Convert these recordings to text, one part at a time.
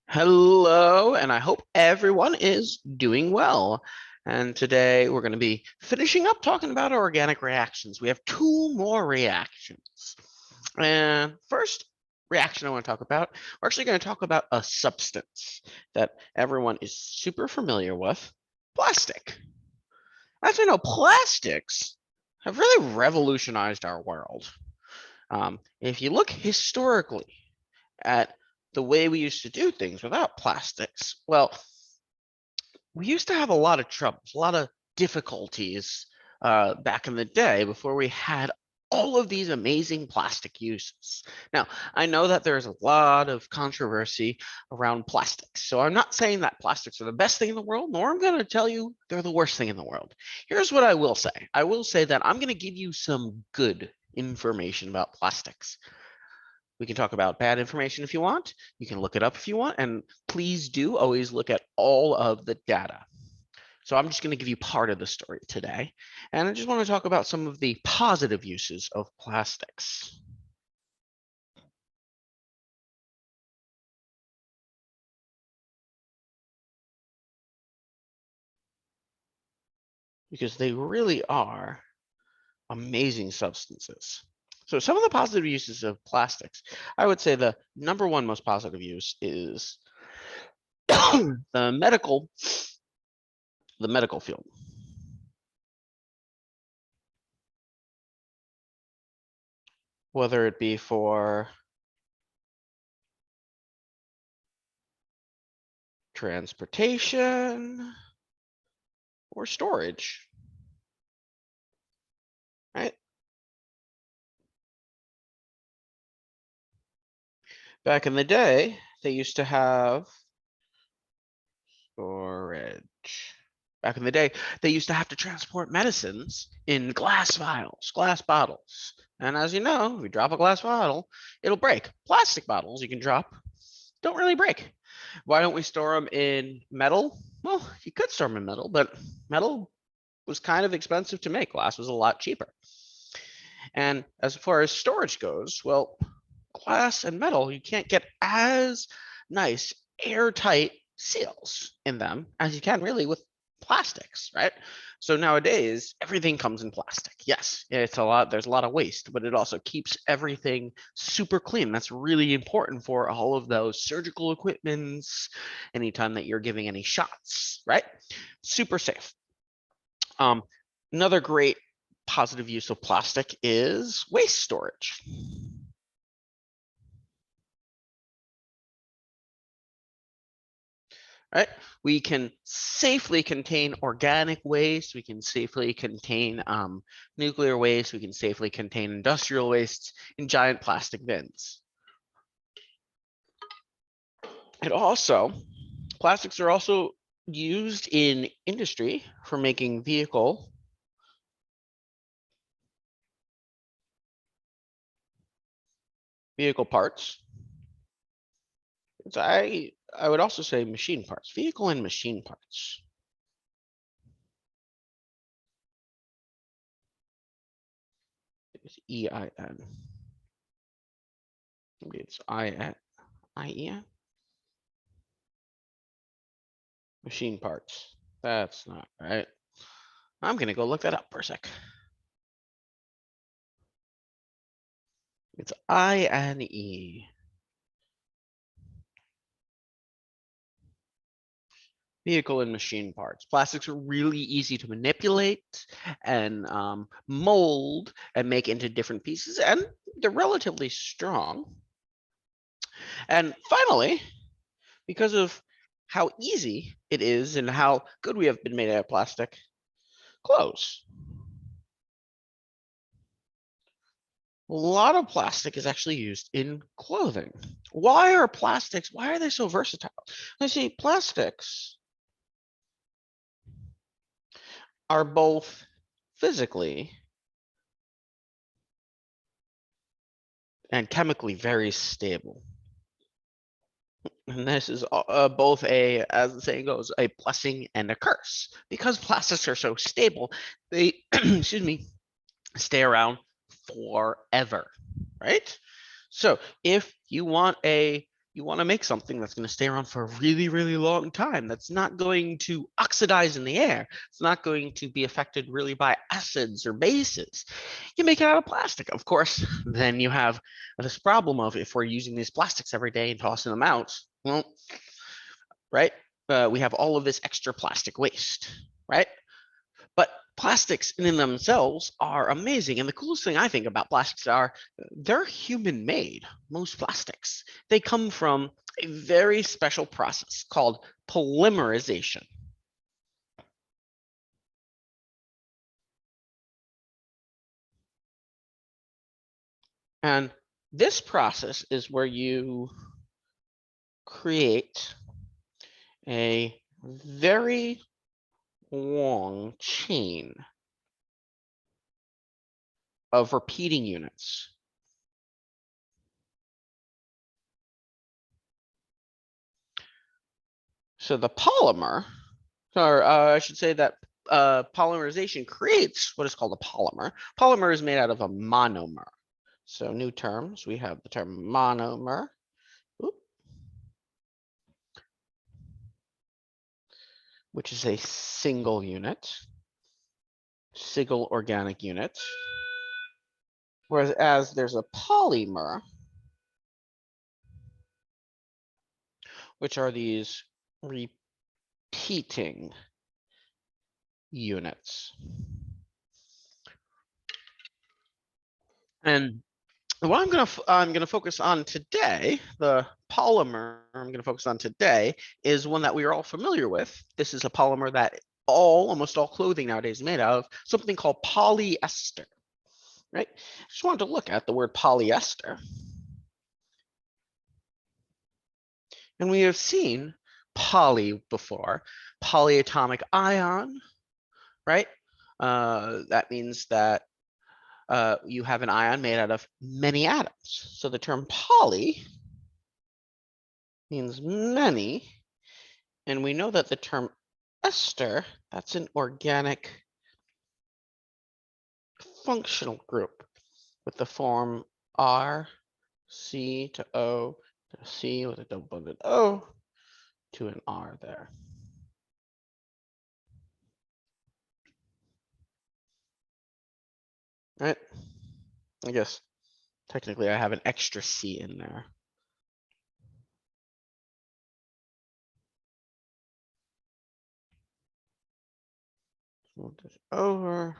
Hello, and I hope everyone is doing well. And today we're going to be finishing up talking about organic reactions. We have two more reactions. And first reaction I want to talk about, we're actually going to talk about a substance that everyone is super familiar with, plastic. As we know, plastics have really revolutionized our world. If you look historically at the way we used to do things without plastics, well, we used to have a lot of troubles, a lot of difficulties back in the day before we had all of these amazing plastic uses. Now, I know that there's a lot of controversy around plastics, so I'm not saying that plastics are the best thing in the world, nor I'm going to tell you they're the worst thing in the world. Here's what I will say. I will say that I'm going to give you some good information about plastics. We can talk about bad information if you want. You can look it up if you want. And please do always look at all of the data. So I'm just going to give you part of the story today. And I just want to talk about some of the positive uses of plastics. Because they really are amazing substances. So some of the positive uses of plastics, I would say the number one most positive use is the medical field. Whether it be for transportation or storage, right? Back in the day, they used to have storage. Back in the day, they used to have to transport medicines in glass vials, glass bottles. And as you know, if you drop a glass bottle, it'll break. Plastic bottles you can drop don't really break. Why don't we store them in metal? Well, you could store them in metal, but metal was kind of expensive to make. Glass was a lot cheaper. And as far as storage goes, well, glass and metal, you can't get as nice airtight seals in them as you can really with plastics, right? So nowadays, everything comes in plastic. Yes, it's a lot, there's a lot of waste, but it also keeps everything super clean. That's really important for all of those surgical equipments, anytime that you're giving any shots, right? Super safe. Um, Another great positive use of plastic is waste storage. Right? We can safely contain organic waste. We can safely contain nuclear waste. We can safely contain industrial wastes in giant plastic bins. And also, plastics are also used in industry for making vehicle parts. I would also say machine parts, vehicle and machine parts. It's EIN. Maybe it's IEN. Machine parts. That's not right. I'm gonna go look that up for a sec. It's INE. Vehicle and machine parts. Plastics are really easy to manipulate and mold and make into different pieces, and they're relatively strong. And finally, because of how easy it is and how good we have been made out of plastic, clothes. A lot of plastic is actually used in clothing. Why are they so versatile? I see plastics are both physically and chemically very stable. And this is both as the saying goes, a blessing and a curse. Because plastics are so stable, they, excuse me, stay around forever, right? So if you want a you want to make something that's going to stay around for a really, really long time, that's not going to oxidize in the air. It's not going to be affected really by acids or bases. You make it out of plastic. Of course, then you have this problem of if we're using these plastics every day and tossing them out, well, right? We have all of this extra plastic waste, right? But plastics in themselves are amazing. And the coolest thing I think about plastics are they're human made, most plastics. They come from a very special process called polymerization. And this process is where you create a very long chain of repeating units. So the polymer, or I should say that polymerization creates what is called a polymer. Polymer is made out of a monomer. So new terms, we have the term monomer, which is a single unit, single organic unit. Whereas there's a polymer, which are these repeating units. And what I'm gonna focus on today, the polymer I'm gonna focus on today, is one that we are all familiar with. This is a polymer that almost all clothing nowadays is made out of, something called polyester. Right? Just wanted to look at the word polyester. And we have seen poly before, polyatomic ion, right? That means that you have an ion made out of many atoms. So the term poly means many. And we know that the term ester, that's an organic functional group with the form R, C to O, to C with a double bonded O to an R there. Right? I guess technically I have an extra C in there. Move this over.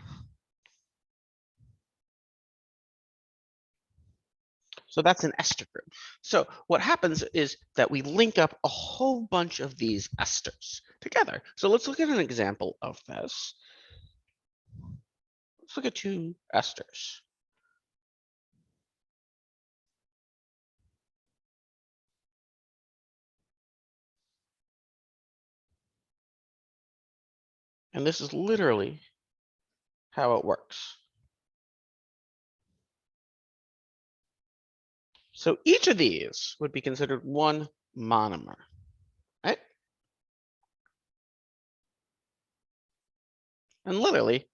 So that's an ester group. So what happens is that we link up a whole bunch of these esters together. So let's look at an example of this. Let's look at two esters. And this is literally how it works. So each of these would be considered one monomer, right? And literally,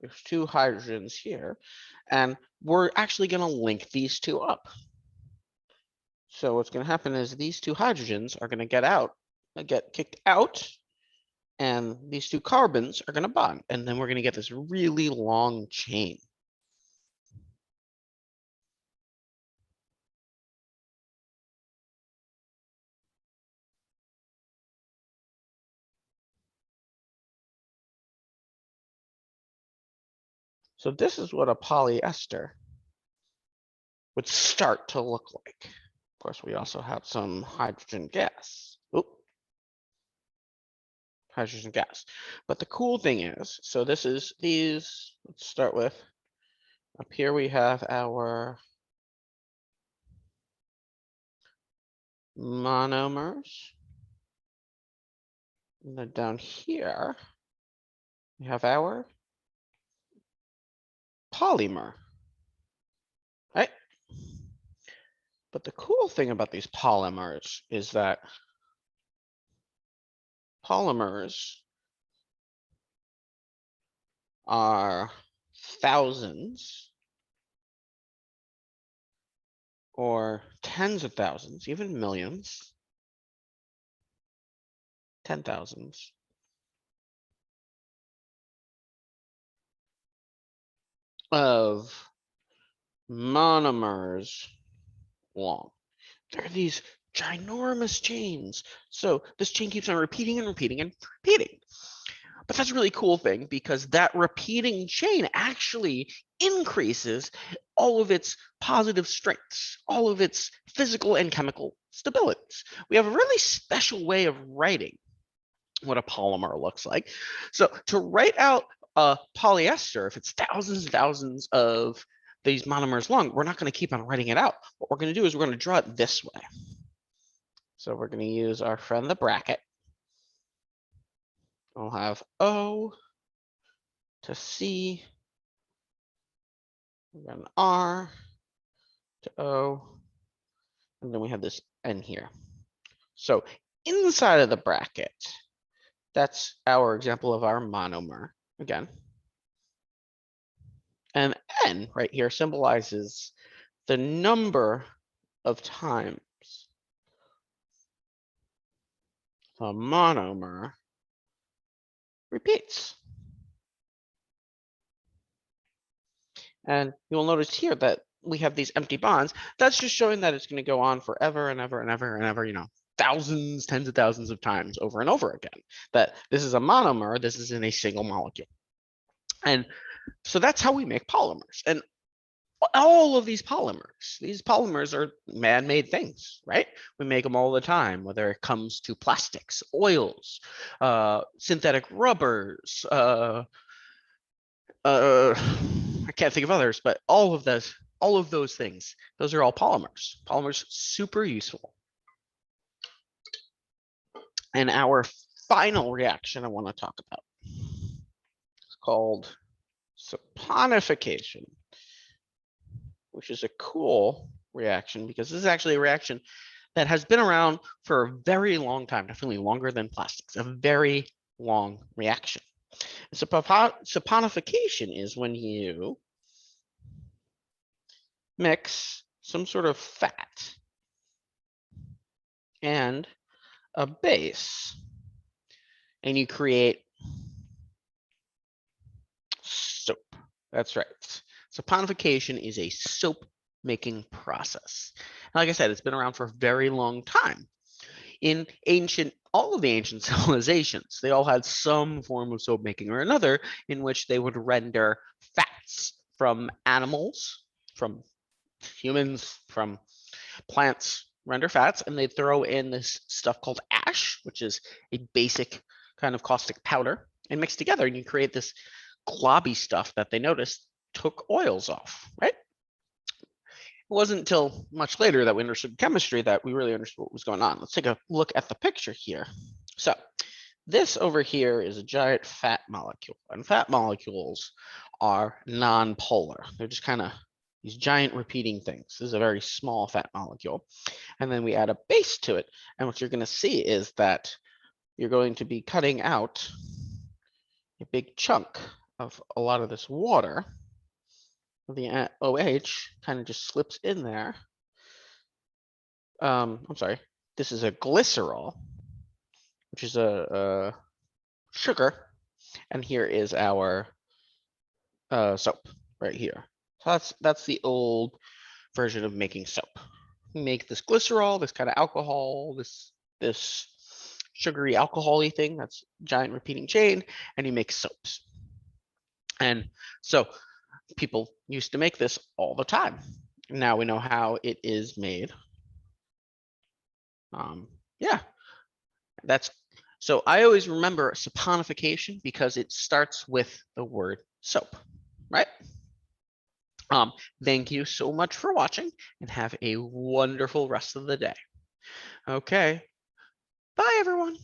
there's two hydrogens here, and we're actually going to link these two up. So what's going to happen is these two hydrogens are going to get kicked out, and these two carbons are going to bond, and then we're going to get this really long chain. So this is what a polyester would start to look like. Of course, we also have some hydrogen gas. Oop. Hydrogen gas. But the cool thing is, so this is these, let's start with, up here we have our monomers. And then down here, we have our polymer, right? But the cool thing about these polymers is that polymers are thousands or tens of thousands, even millions, 10,000s of monomers long. There are these ginormous chains. So this chain keeps on repeating and repeating and repeating. But that's a really cool thing because that repeating chain actually increases all of its positive strengths, all of its physical and chemical stabilities. We have a really special way of writing what a polymer looks like. So to write out a polyester, if it's thousands and thousands of these monomers long, we're not going to keep on writing it out. What we're going to do is we're going to draw it this way. So we're going to use our friend the bracket. We'll have O to C, then R to O, and then we have this N here. So inside of the bracket, that's our example of our monomer again. And N right here symbolizes the number of times the monomer repeats. And you'll notice here that we have these empty bonds. That's just showing that it's going to go on forever and ever and ever and ever, thousands, tens of thousands of times over and over again. That this is a monomer, this is in a single molecule. And so that's how we make polymers. And all of these polymers are man-made things, right? We make them all the time, whether it comes to plastics, oils, synthetic rubbers, I can't think of others, but all of those things, those are all polymers. Polymers, super useful. And our final reaction I want to talk about is called saponification, which is a cool reaction because this is actually a reaction that has been around for a very long time, definitely longer than plastics, a very long reaction. Saponification is when you mix some sort of fat and a base, and you create soap. That's right. Saponification is a soap making process. Like I said, it's been around for a very long time. In all of the ancient civilizations, they all had some form of soap making or another in which they would render fats from animals, from humans, from plants, render fats, and they'd throw in this stuff called ash, which is a basic kind of caustic powder, and mix together, and you create this globby stuff that they noticed took oils off, right? It wasn't until much later that we understood chemistry that we really understood what was going on. Let's take a look at the picture here. So this over here is a giant fat molecule, and fat molecules are non-polar. They're just kind of these giant repeating things. This is a very small fat molecule. And then we add a base to it. And what you're going to see is that you're going to be cutting out a big chunk of a lot of this water. The OH kind of just slips in there. I'm sorry, this is a glycerol, which is a sugar. And here is our soap right here. So that's the old version of making soap. You make this glycerol, this kind of alcohol, this sugary alcohol-y thing, that's giant repeating chain, and you make soaps. And so people used to make this all the time. Now we know how it is made. Yeah, so I always remember saponification because it starts with the word soap, right? Thank you so much for watching and have a wonderful rest of the day. Okay, bye everyone.